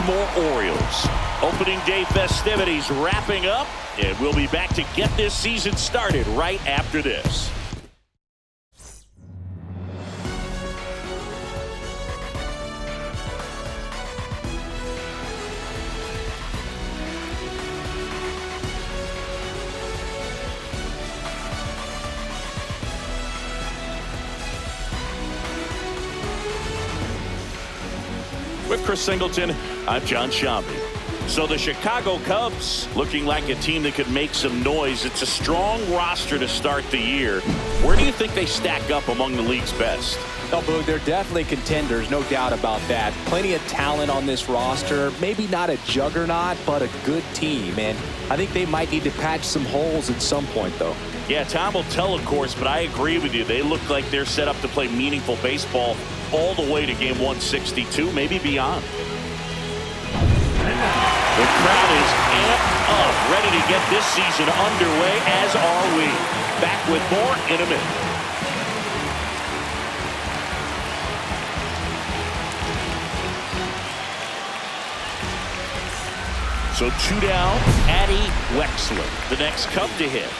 Baltimore Orioles. Opening day festivities wrapping up, and we'll be back to get this season started right after this. With Chris Singleton, I'm John Shambi. So the Chicago Cubs looking like a team that could make some noise. It's a strong roster to start the year. Where do you think they stack up among the league's best? Oh, Boog, they're definitely contenders, no doubt about that. Plenty of talent on this roster. Maybe not a juggernaut, but a good team. And I think they might need to patch some holes at some point, though. Yeah, time will tell, of course, but I agree with you. They look like they're set up to play meaningful baseball all the way to game 162, maybe beyond. The crowd is amped up, ready to get this season underway, as are we. Back with more in a minute. So 2 down, Addy Wexler, the next Cub to hit.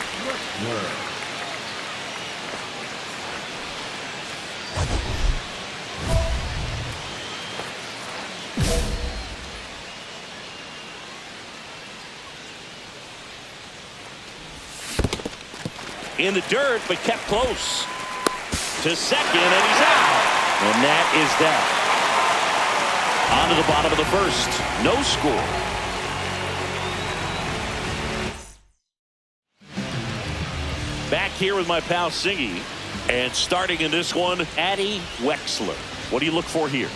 In the dirt, but kept close to second, and he's out. And that is that. On to the bottom of the first. No score. Back here with my pal Singy. And starting in this one, Addy Wexler. What do you look for here?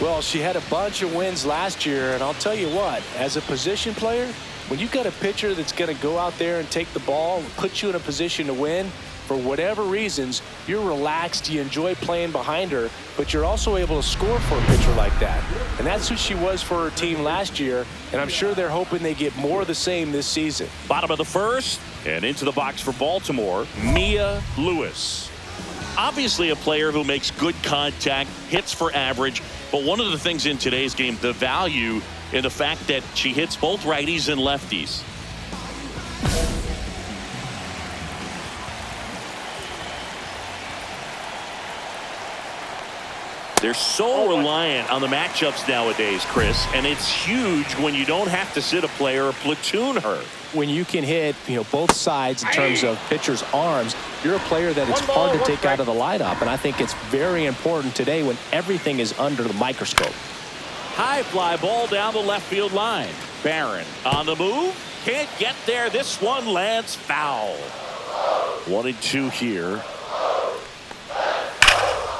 Well, she had a bunch of wins last year, and I'll tell you what, as a position player, when you've got a pitcher that's going to go out there and take the ball, put you in a position to win, for whatever reasons, you're relaxed, you enjoy playing behind her, but you're also able to score for a pitcher like that. And that's who she was for her team last year, and I'm sure they're hoping they get more of the same this season. Bottom of the first, and into the box for Baltimore, Mia Lewis. Obviously a player who makes good contact, hits for average, but one of the things in today's game, the value in the fact that she hits both righties and lefties. They're so reliant on the matchups nowadays, Chris, and it's huge when you don't have to sit a player or platoon her. When you can hit, both sides in terms of pitchers' arms, you're a player that it's hard to take out of the lineup, and I think it's very important today when everything is under the microscope. High fly ball down the left field line. Barron on the move. Can't get there. This one lands foul. 1-2 here.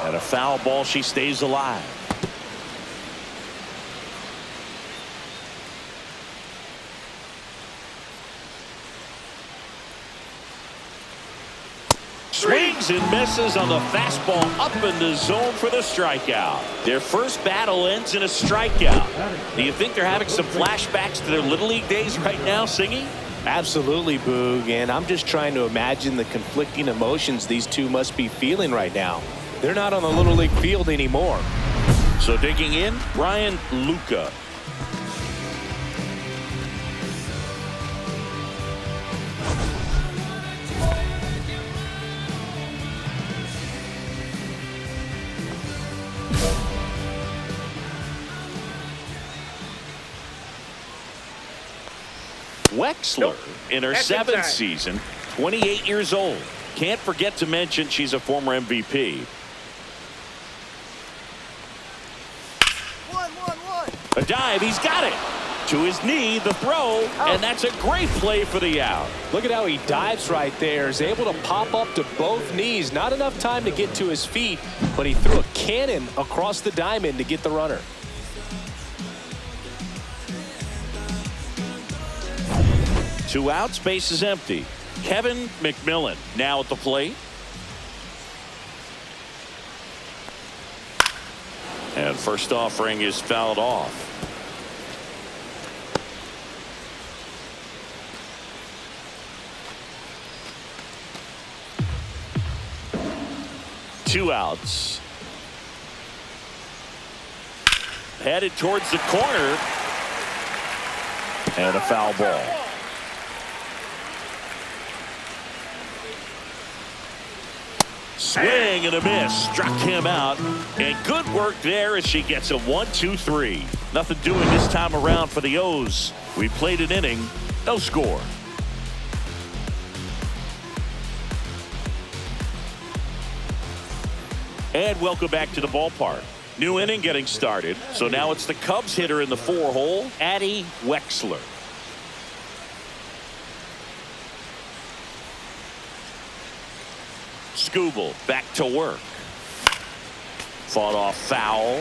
And a foul ball. She stays alive. Swings and misses on the fastball up in the zone for the strikeout. Their first battle ends in a strikeout. Do you think they're having some flashbacks to their Little League days right now, Singy? Absolutely, Boog, and I'm just trying to imagine the conflicting emotions these two must be feeling right now. They're not on the Little League field anymore. So digging in, Brian Luca. Wexler in her 7th season, 28 years old. Can't forget to mention she's a former MVP. A dive, he's got it. To his knee, the throw, and that's a great play for the out. Look at how he dives right there. Is able to pop up to both knees. Not enough time to get to his feet, but he threw a cannon across the diamond to get the runner. Two outs, base is empty. Kevin McMillan now at the plate. And first offering is fouled off. Two outs. Headed towards the corner. And a foul ball. Swing and a miss. Struck him out. And good work there as she gets a 1-2-3. Nothing doing this time around for the O's. We played an inning. No score. And welcome back to the ballpark. New inning getting started. So now it's the Cubs hitter in the 4-hole, Addie Wexler. Skubal back to work. Fought off foul.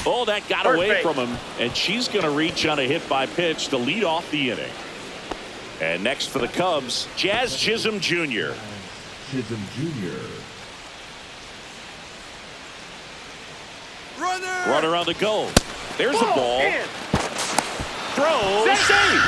Oh, that got away from him. And she's going to reach on a hit by pitch to lead off the inning. And next for the Cubs, Jazz Chisholm Jr. Chisholm Jr. Runner on the go. There's the ball. Throw. Save.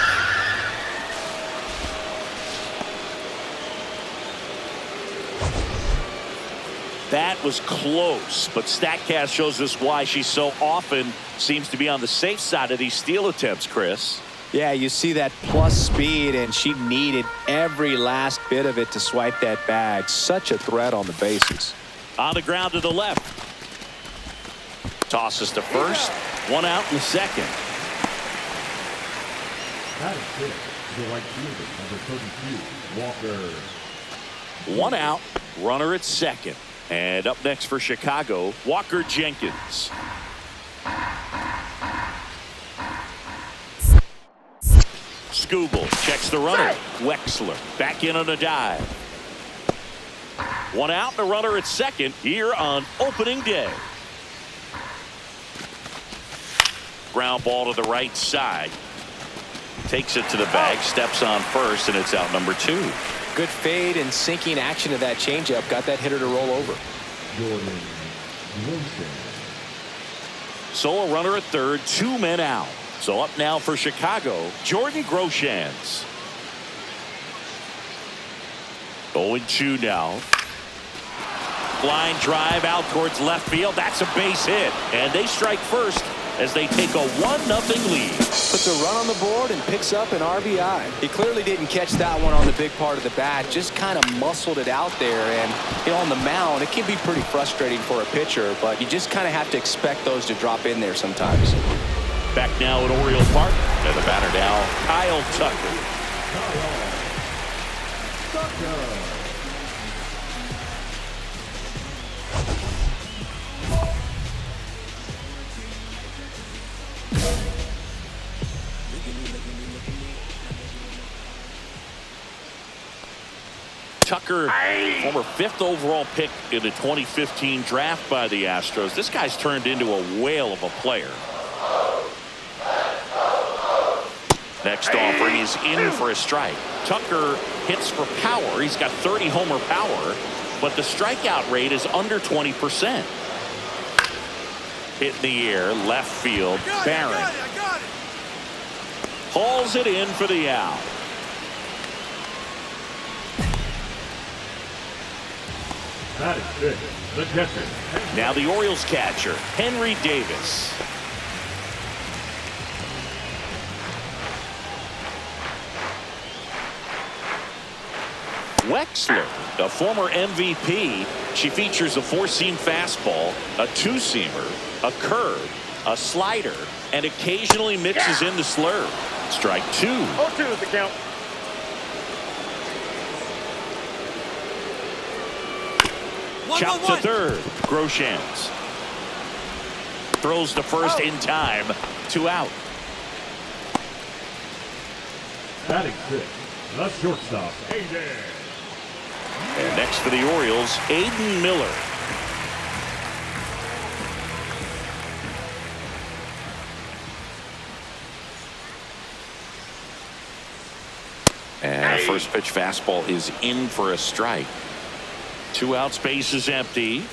That was close, but StatCast shows us why she so often seems to be on the safe side of these steal attempts, Chris. Yeah, you see that plus speed, and she needed every last bit of it to swipe that bag. Such a threat on the bases. On the ground to the left. Tosses to first. One out in the second. That is it. The right fielder, number 32, Walker. One out. Runner at second. And up next for Chicago, Walker Jenkins. Skubal checks the runner. Wexler back in on a dive. One out, the runner at second here on opening day. Ground ball to the right side. Takes it to the bag, steps on first, and it's out number 2. Good fade and sinking action of that changeup. Got that hitter to roll over. Jordan Wilson. So a runner at third, 2 men out. So up now for Chicago, Jordan Groshans. 0-2 now. Line drive out towards left field. That's a base hit. And they strike first as they take a 1-0 lead. Puts a run on the board and picks up an RBI. He clearly didn't catch that one on the big part of the bat. Just kind of muscled it out there. And you know, on the mound, it can be pretty frustrating for a pitcher, but you just kind of have to expect those to drop in there sometimes. Back now at Orioles Park. And the batter now, Kyle Tucker. Tucker, former 5th overall pick in the 2015 draft by the Astros. This guy's turned into a whale of a player. Next offering is in for a strike. Tucker hits for power. He's got 30 homer power, but the strikeout rate is under 20%. Hit in the air, left field, Barron. Hauls it in for the out. That is it. The catcher. Now the Orioles catcher, Henry Davis. Wexler, a former MVP. She features a 4-seam fastball, a 2-seamer, a curve, a slider, and occasionally mixes in the slurve. Strike 2. 0-2 is the count. Chop to third. Groshans throws to first in time. 2 out. Batting 6, the shortstop, Aiden. And next for the Orioles, Aiden Miller. And first pitch fastball is in for a strike. 2 outs, base is empty.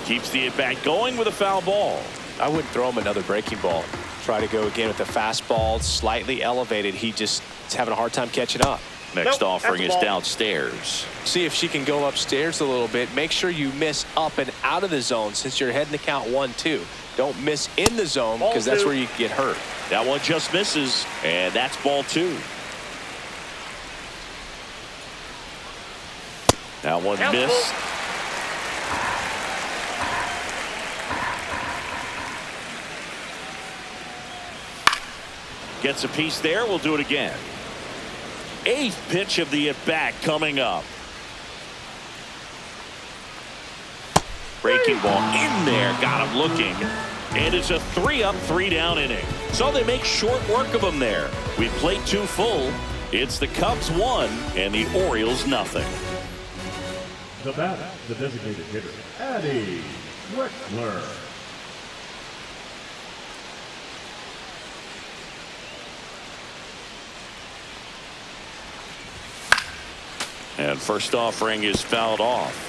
Keeps the at-bat going with a foul ball. I wouldn't throw him another breaking ball. Try to go again with the fastball, slightly elevated. He just is having a hard time catching up. Next offering is downstairs. See if she can go upstairs a little bit. Make sure you miss up and out of the zone since you're heading to count 1-2. Don't miss in the zone because that's where you get hurt. That one just misses, and that's ball 2. That one missed. Gets a piece there. We'll do it again. 8th pitch of the at-bat coming up. Breaking ball in there. Got him looking. And it's a 3-up, 3-down inning. So they make short work of him there. We played 2 full. It's the Cubs 1 and the Orioles nothing. The batter, the designated hitter, Addie Wexler. And first offering is fouled off.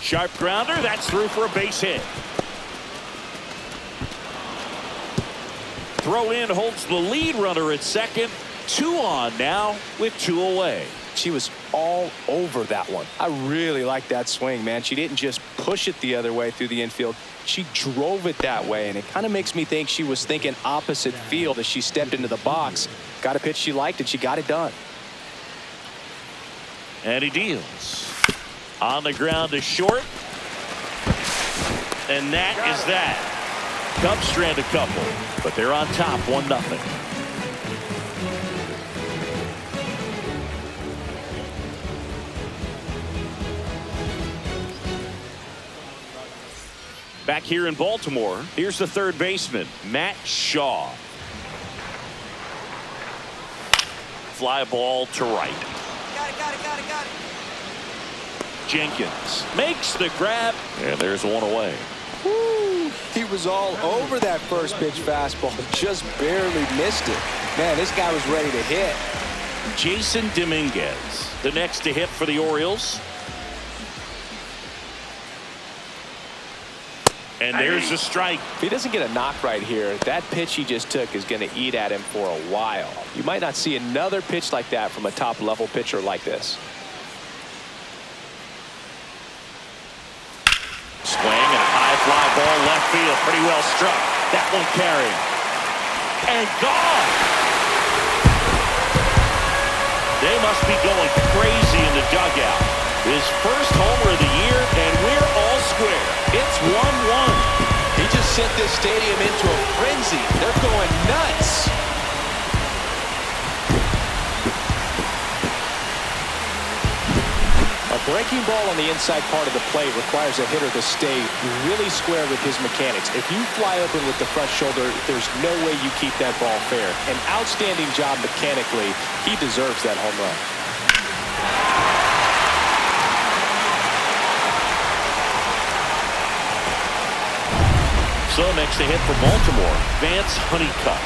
Sharp grounder. That's through for a base hit. Throw in holds the lead runner at second. 2 on now with 2 away. She was all over that one. I really like that swing, man. She didn't just push it the other way through the infield. She drove it that way, and it kind of makes me think she was thinking opposite field as she stepped into the box. Got a pitch she liked, and she got it done. And he deals. On the ground to short. And that is that. Cubs strand a couple, but they're on top 1-0. Back here in Baltimore, here's the third baseman, Matt Shaw. Fly ball to right. Got it. Jenkins makes the grab, and there's 1 away. Woo, he was all over that first pitch fastball, just barely missed it. Man, this guy was ready to hit. Jason Dominguez, the next to hit for the Orioles. And there's a strike. If he doesn't get a knock right here, that pitch he just took is going to eat at him for a while. You might not see another pitch like that from a top-level pitcher like this. Swing and a high fly ball left field. Pretty well struck. That one carried. And gone. They must be going crazy in the dugout. His first homer of the year, and we're all square. It's 1-1. He just sent this stadium into a frenzy. They're going nuts. A breaking ball on the inside part of the plate requires a hitter to stay really square with his mechanics. If you fly open with the front shoulder, there's no way you keep that ball fair. An outstanding job mechanically. He deserves that home run. So next to hit for Baltimore, Vance Honeycutt.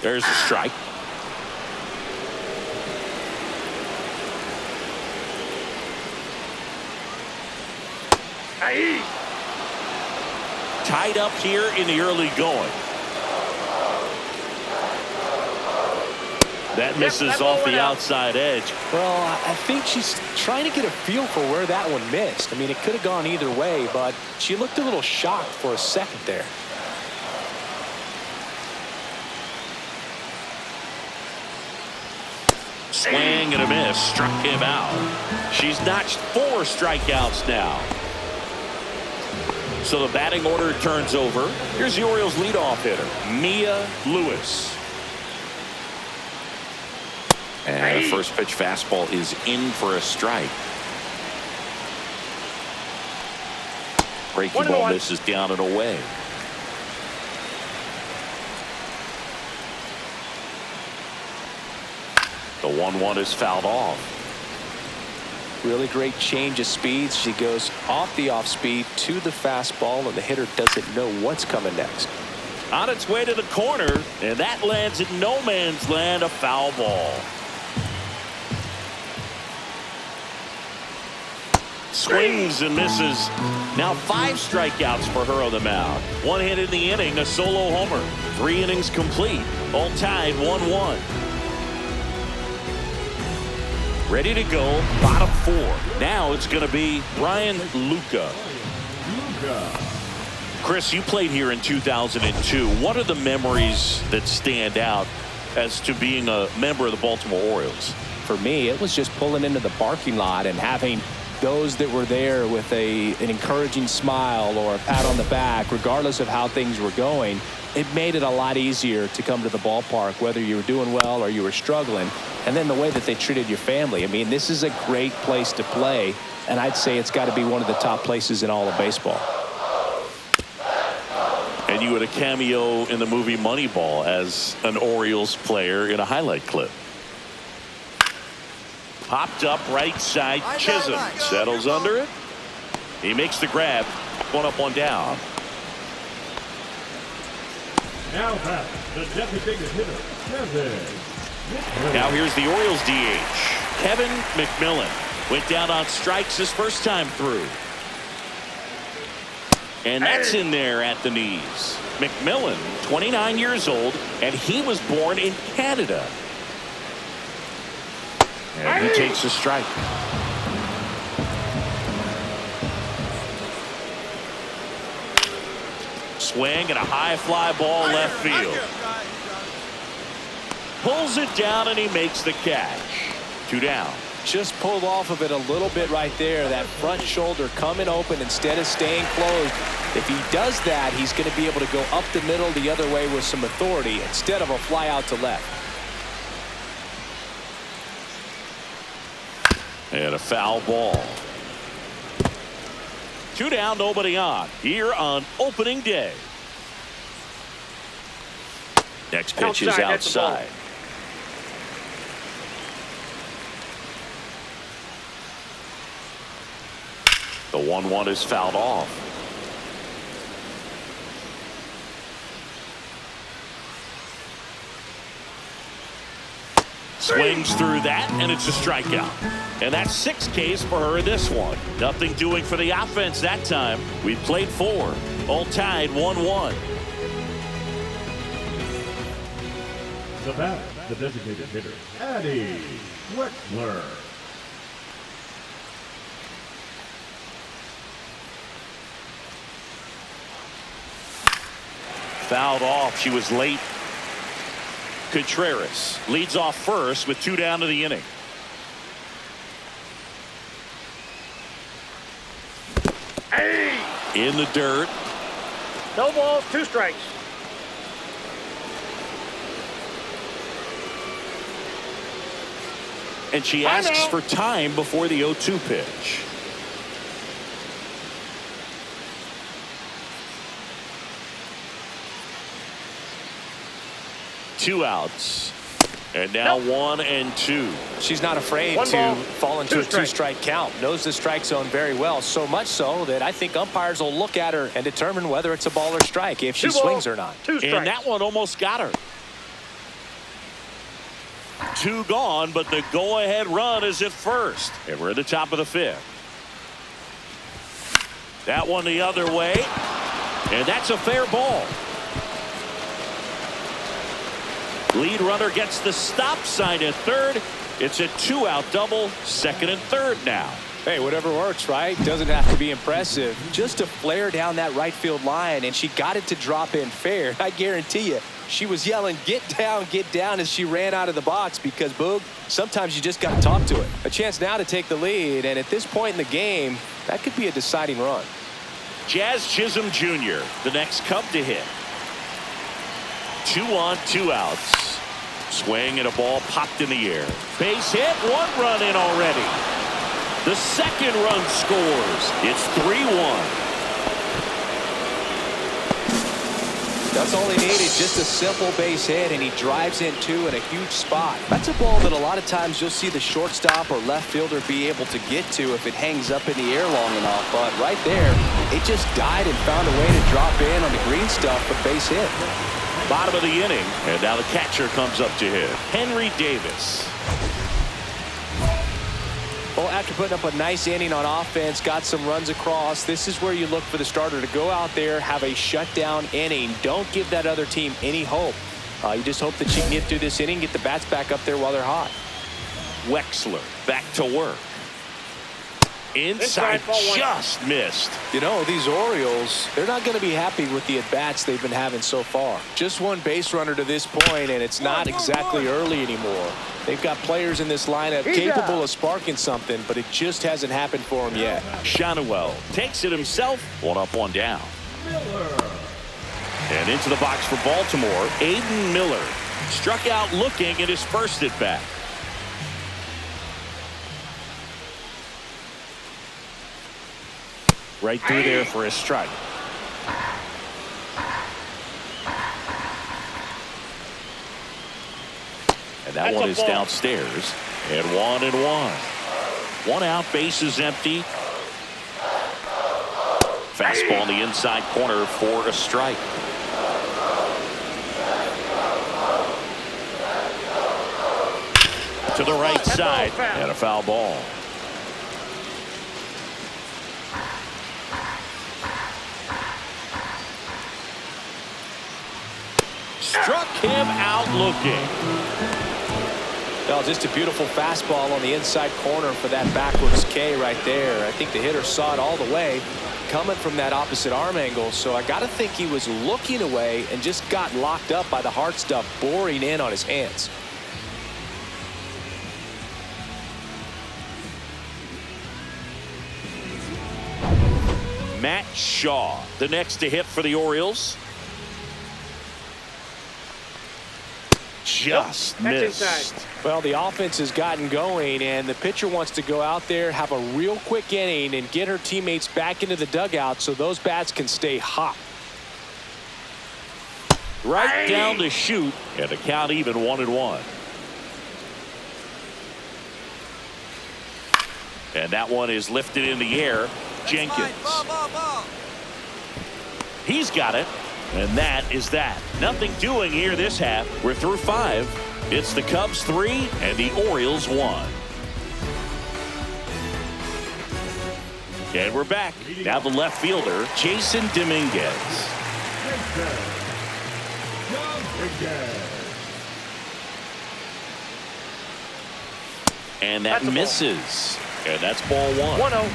There's a strike. Tied up here in the early going. That misses off the outside edge. Well, I think she's trying to get a feel for where that one missed. I mean, it could have gone either way, but she looked a little shocked for a second there. Swing and a miss. Struck him out. She's notched 4 strikeouts now. So the batting order turns over. Here's the Orioles leadoff hitter, Mia Lewis. And the first pitch fastball is in for a strike. Breaking ball misses down and away. The 1-1 is fouled off. Really great change of speeds. She goes off the off speed to the fastball, and the hitter doesn't know what's coming next. On its way to the corner, and that lands in no man's land, a foul ball. Swings and misses. Now 5 strikeouts for her on the mound. 1 hit in the inning, a solo homer. 3 innings complete, all tied 1-1. Ready to go, bottom 4. Now it's going to be Brian Luca. Chris, you played here in 2002. What are the memories that stand out as to being a member of the Baltimore Orioles? For me, it was just pulling into the parking lot and having those that were there with an encouraging smile or a pat on the back, regardless of how things were going. It made it a lot easier to come to the ballpark, whether you were doing well or you were struggling. And then the way that they treated your family. I mean, this is a great place to play, and I'd say it's got to be one of the top places in all of baseball. And you had a cameo in the movie Moneyball as an Orioles player in a highlight clip. Popped up right side. Chisholm settles under it. He makes the grab. 1 up, 1 down. Now back, the designated hitter, Kevin. Now here's the Orioles DH. Kevin McMillan went down on strikes his first time through. And that's in there at the knees. McMillan, 29 years old, and he was born in Canada. And he takes a strike. Swing and a high fly ball left field. Pulls it down and he makes the catch. 2 down. Just pulled off of it a little bit right there. That front shoulder coming open instead of staying closed. If he does that, he's going to be able to go up the middle the other way with some authority instead of a fly out to left. And a foul ball. 2 down, nobody on. Here on opening day. Next pitch is outside. The 1-1 is fouled off. Swings through that, and it's a strikeout. And that's 6 Ks for her in this one. Nothing doing for the offense that time. We played 4. All tied 1-1. The bat, the designated hitter, Addie Wexler. Fouled off. She was late. Contreras leads off first with 2 down to the inning. In the dirt. No balls, 2 strikes. And she asks for time before the 0-2 pitch. Two outs. And now 1 and 2. She's not afraid to fall into a 2-strike count. Knows the strike zone very well. So much so that I think umpires will look at her and determine whether it's a ball or strike if she swings or not. And that one almost got her. 2 gone, but the go-ahead run is at first. And we're at the top of the 5th. That one the other way. And that's a fair ball. Lead runner gets the stop sign at third. It's a 2-out double, 2nd and 3rd now. Hey, whatever works, right? Doesn't have to be impressive. Just to flare down that right field line, and she got it to drop in fair. I guarantee you, she was yelling, get down, as she ran out of the box because, Boog, sometimes you just got to talk to it. A chance now to take the lead, and at this point in the game, that could be a deciding run. Jazz Chisholm Jr., the next Cub to hit. 2 on, 2 outs. Swing and a ball popped in the air. Base hit, 1 run in already. The 2nd run scores. It's 3-1. That's all he needed, just a simple base hit, and he drives in two in a huge spot. That's a ball that a lot of times you'll see the shortstop or left fielder be able to get to if it hangs up in the air long enough. But right there, it just died and found a way to drop in on the green stuff, a base hit. Bottom of the inning, and now the catcher comes up to hit. Henry Davis. Well, after putting up a nice inning on offense, got some runs across, this is where you look for the starter to go out there, have a shutdown inning. Don't give that other team any hope. You just hope that you can get through this inning, get the bats back up there while they're hot. Wexler back to work. Inside, just missed. You know, these Orioles, they're not going to be happy with the at-bats they've been having so far. Just one base runner to this point, and it's not exactly early anymore. They've got players in this lineup capable of sparking something, but it just hasn't happened for them yet. Shanuel takes it himself. One up, one down. And into the box for Baltimore, Aiden Miller. Struck out looking at his first at bat. Right through there for a strike. And that one is downstairs. And 1-1. One out, base is empty. Fastball in the inside corner for a strike. To the right side, and a foul ball. Struck him out looking. Well, just a beautiful fastball on the inside corner for that backwards K right there. I think the hitter saw it all the way coming from that opposite arm angle. So I got to think he was looking away and just got locked up by the hard stuff boring in on his hands. Matt Shaw, the next to hit for the Orioles. Just missed. Well, the offense has gotten going, and the pitcher wants to go out there, have a real quick inning, and get her teammates back into the dugout so those bats can stay hot. Right down to shoot, and the count even 1-1. And that one is lifted in the air. Jenkins. Ball. He's got it. And that is that. Nothing doing here this half. We're through 5. It's the Cubs 3 and the Orioles 1. And we're back. Now the left fielder, Jason Dominguez. And that misses. And that's ball 1. 1-0.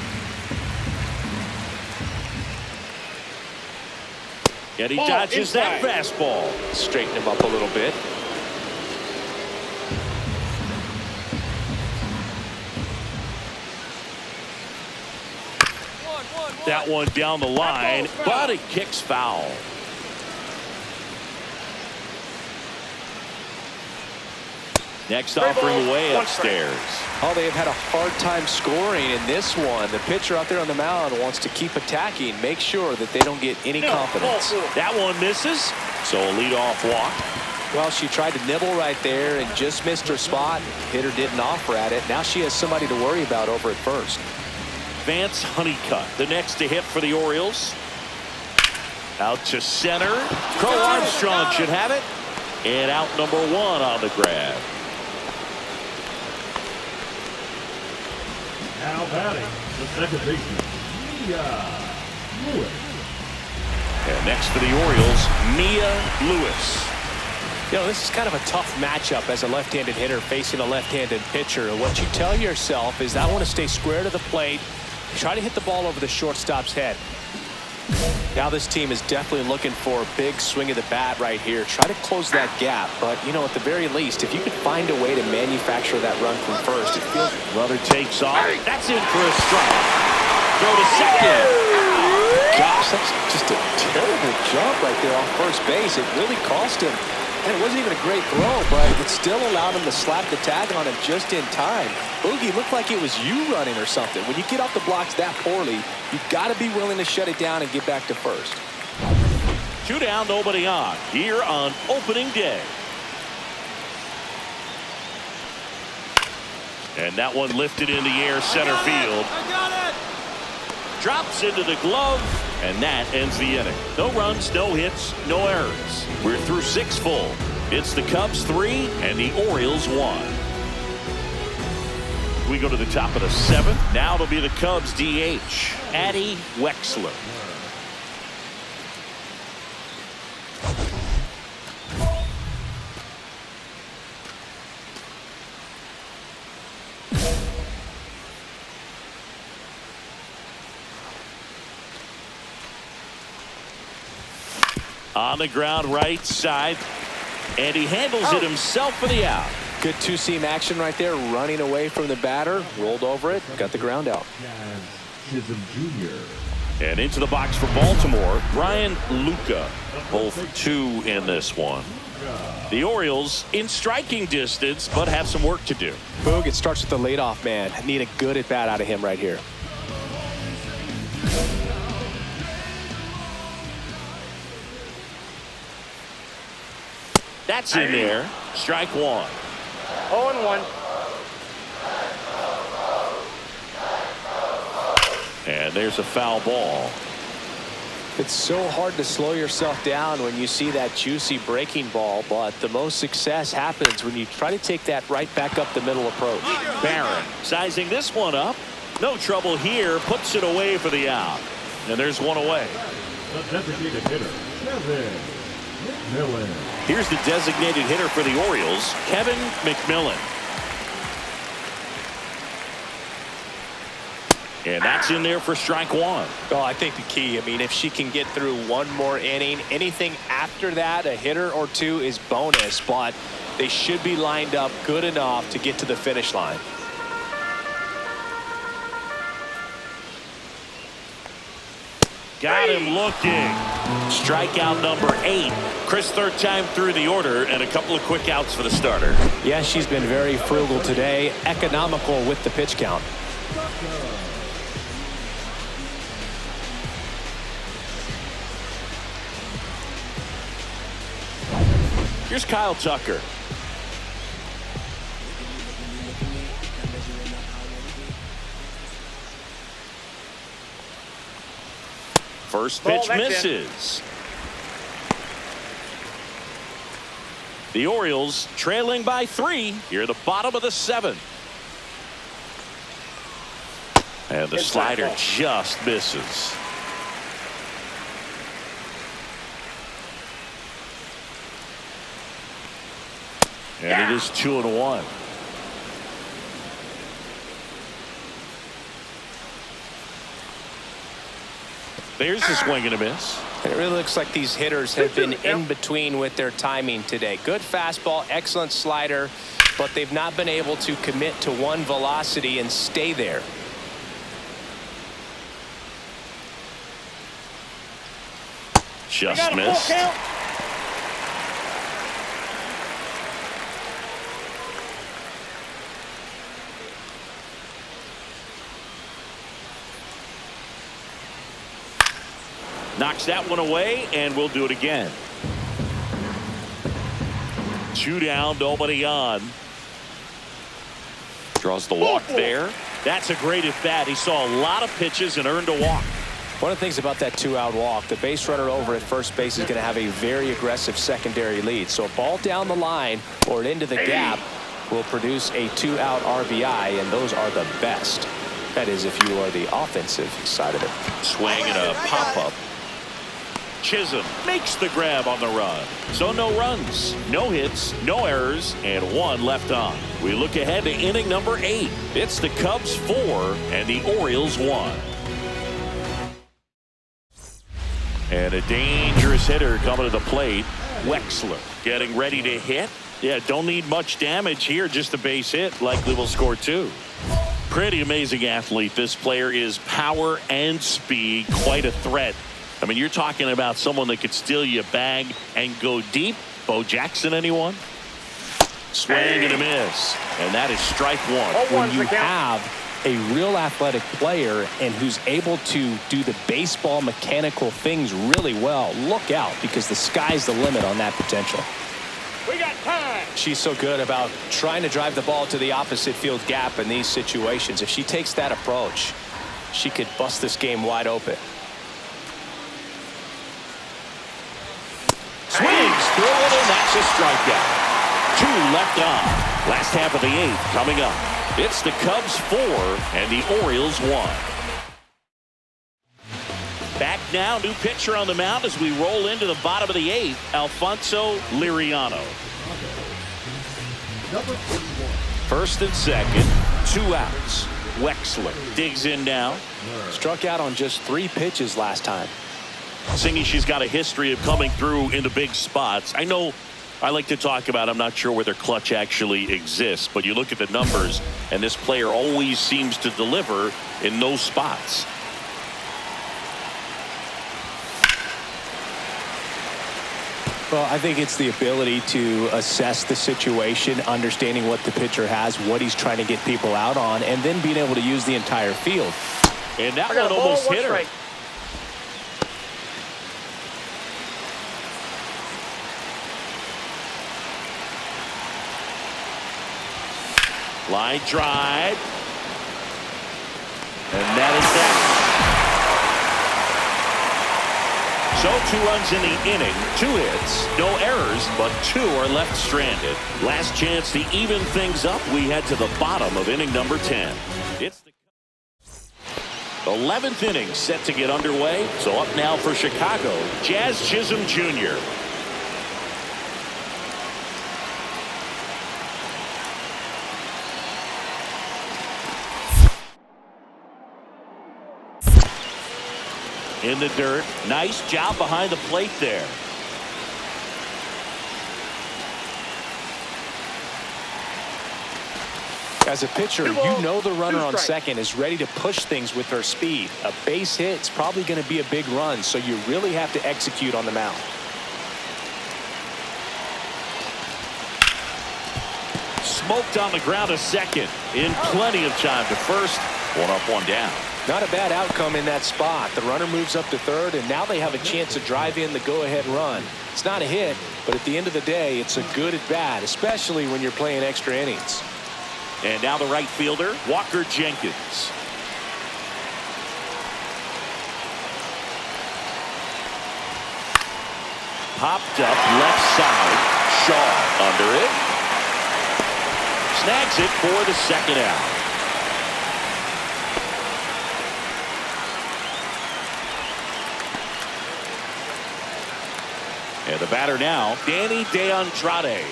And he dodges that fastball. Straighten him up a little bit. That one down the line, but it kicks foul. Next offering away upstairs. Oh, they have had a hard time scoring in this one. The pitcher out there on the mound wants to keep attacking, make sure that they don't get any confidence. That one misses, so a leadoff walk. Well, she tried to nibble right there and just missed her spot. Hitter didn't offer at it. Now she has somebody to worry about over at first. Vance Honeycutt, the next to hit for the Orioles. Out to center. Crow Armstrong should have it. And out number 1 on the grab. Now batting, the second baseman, Mia Lewis. And next for the Orioles, Mia Lewis. You know, this is kind of a tough matchup as a left-handed hitter facing a left-handed pitcher. What you tell yourself is I want to stay square to the plate, try to hit the ball over the shortstop's head. Now this team is definitely looking for a big swing of the bat right here. Try to close that gap, but you know, at the very least, if you could find a way to manufacture that run from first, it feels. Runner takes off. That's in for a strike. Throw to second. Gosh, that's just a terrible jump right there off first base. It really cost him. And it wasn't even a great throw, but it still allowed him to slap the tag on him just in time. Boogie looked like it was you running or something. When you get off the blocks that poorly, you've got to be willing to shut it down and get back to first. 2 down, nobody on here on opening day. And that one lifted in the air center field. I got it. Drops into the glove, and that ends the inning. No runs, no hits, no errors. We're through 6 full. It's the Cubs 3 and the Orioles 1. We go to the top of the 7th. Now it'll be the Cubs DH, Addy Wexler. On the ground right side, and he handles it himself for the out. Good two-seam action right there, running away from the batter, rolled over it, got the ground out. Chisholm Jr. And into the box for Baltimore, Brian Luca, both 2 in this one. The Orioles in striking distance, but have some work to do. Boog, it starts with the leadoff man. Need a good at-bat out of him right here. That's in there. Strike 1. 0-1. And there's a foul ball. It's so hard to slow yourself down when you see that juicy breaking ball, but the most success happens when you try to take that right back up the middle approach. Barron sizing this one up. No trouble here. Puts it away for the out. And there's one away. The designated hitter, Kevin McMillan. Here's the designated hitter for the Orioles, Kevin McMillan. And that's in there for strike 1. Oh, I think the key, I mean, if she can get through one more inning, anything after that, a hitter or 2 is bonus, but they should be lined up good enough to get to the finish line. Got him looking. Strikeout number 8. Chris, 3rd time through the order, and a couple of quick outs for the starter. Yeah, she's been very frugal today, economical with the pitch count. Here's Kyle Tucker. First pitch misses. The Orioles trailing by 3 here at the bottom of the 7th. And the slider just misses. And it is 2-1. There's a swing and a miss. And it really looks like these hitters have been in between with their timing today. Good fastball, excellent slider, but they've not been able to commit to one velocity and stay there. Just missed. Knocks that one away, and we'll do it again. 2 down, nobody on. Draws the walk there. That's a great at bat. He saw a lot of pitches and earned a walk. One of the things about that 2-out walk, the base runner over at first base is going to have a very aggressive secondary lead. So a ball down the line or into the gap will produce a 2-out RBI, and those are the best. That is, if you are the offensive side of it. Swing and a pop-up. Chisholm makes the grab on the run. So no runs, no hits, no errors, and 1 left on. We look ahead to inning number 8. It's the Cubs 4 and the Orioles 1. And a dangerous hitter coming to the plate. Wexler getting ready to hit. Yeah, don't need much damage here, just a base hit. Likely will score 2. Pretty amazing athlete. This player is power and speed, quite a threat. I mean, you're talking about someone that could steal you a bag and go deep. Bo Jackson, anyone? Swing and a miss. And that is strike 1. When you have a real athletic player and who's able to do the baseball mechanical things really well, look out, because the sky's the limit on that potential. We got time. She's so good about trying to drive the ball to the opposite field gap in these situations. If she takes that approach, she could bust this game wide open. Swings through it, and that's a strikeout. 2 left on. Last half of the 8th coming up. It's the Cubs 4 and the Orioles 1. Back now, new pitcher on the mound as we roll into the bottom of the 8th, Alfonso Liriano. Number 41. First and second, 2 outs. Wexler digs in now. Struck out on just 3 pitches last time. Singy, she's got a history of coming through into big spots. I know I like to talk about, I'm not sure whether clutch actually exists, but you look at the numbers, and this player always seems to deliver in those spots. Well, I think it's the ability to assess the situation, understanding what the pitcher has, what he's trying to get people out on, and then being able to use the entire field. And that I got one a ball, almost 1 hit her. strike. Line drive. And that is that. So 2 runs in the inning, 2 hits, no errors, but 2 are left stranded. Last chance to even things up. We head to the bottom of inning number 10. It's the 11th inning set to get underway. So up now for Chicago, Jazz Chisholm Jr. In the dirt. Nice job behind the plate there. As a pitcher, you know the runner on second is ready to push things with her speed. A base hit is probably going to be a big run, so you really have to execute on the mound. Smoked on the ground to second. In plenty of time to first. 1 up, 1 down. Not a bad outcome in that spot. The runner moves up to third, and now they have a chance to drive in the go-ahead run. It's not a hit, but at the end of the day, it's a good at bat, especially when you're playing extra innings. And now the right fielder, Walker Jenkins. Popped up left side. Shaw under it. Snags it for the second out. And the batter now, Danny DeAndrade.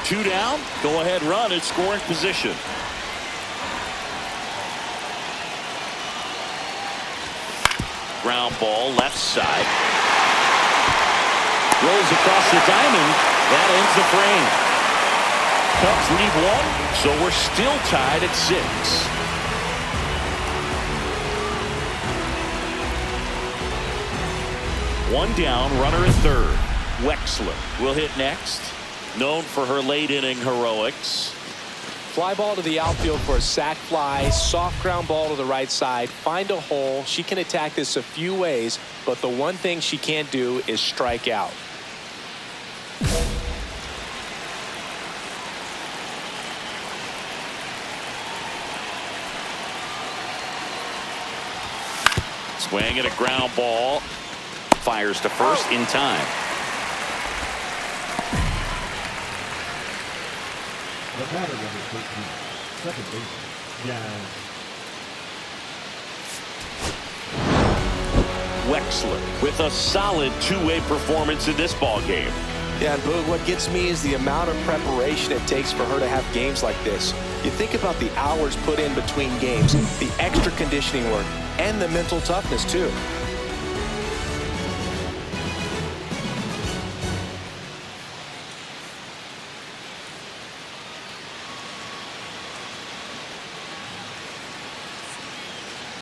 2 down, go-ahead run in scoring position. Ground ball, left side. Rolls across the diamond. That ends the frame. Cubs lead 1, so we're still tied at 6. One down, runner at third. Wexler will hit next. Known for her late inning heroics. Fly ball to the outfield for a sac fly. Soft ground ball to the right side. Find a hole. She can attack this a few ways, but the one thing she can't do is strike out. Swing at a ground ball. Fires to first in time. The batter, number 13. Second baseman, Jazz. Wexler with a solid 2-way performance in this ball game. Yeah, and Boog, what gets me is the amount of preparation it takes for her to have games like this. You think about the hours put in between games, the extra conditioning work, and the mental toughness, too.